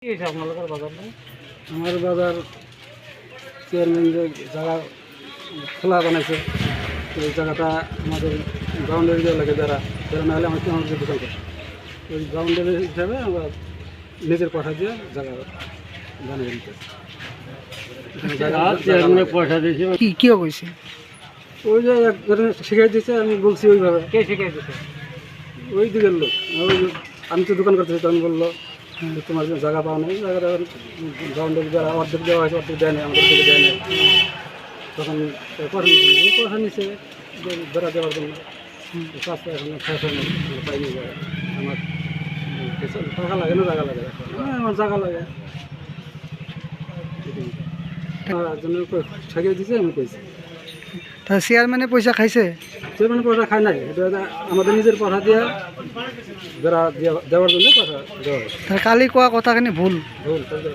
কি হয়েছে আপনাদের বাজার নেই? আমার বাজার চেয়ারম্যান যে জায়গা খোলা বানাইছে, তো এই জায়গাটা আমাদের গ্রাউন্ডের যে লাগে যারা না হলে আমাকে আমাদের দোকান করে ওই গ্রাউন্ডের হিসাবে আমরা নিজের কথা দিয়ে জায়গা বানিয়ে দিতে পয়সা দিয়েছে কি কইছে? ওই যে একজন শিখাই দিয়েছে, আমি বলছি ওইভাবে। কে শিখিয়ে দিচ্ছে? ওই দিকের লোক আমি তো দোকান করতেছি, তখন বললো যে তোমার যে জায়গা পাওয়া নেই, জায়গাটা গ্রাউন্ডের যারা অর্ধেক দেওয়া হয়েছে অর্ধেক দেয় না, আমাদের দিকে দেয় না। তখন কথা নিচ্ছে যে বেড়া দেওয়ার জন্য কাজটা এখন শেষ হয় না, পাইনি জায়গা। আমার টাকা লাগে না, জায়গা লাগে, আমার জায়গা লাগে জন্য ঠেকিয়ে দিয়েছে। আমি কইছি তা চেয়ারম্যানে পয়সা খাইছে? সে মানে পয়সা খায় নাই, এটা আমাদের নিজের কথা দিয়ে বেড়া দেওয়ার জন্য কথা দেওয়া হয়। তার কালি কোয়া কথাখানি ভুল। ভুল কথা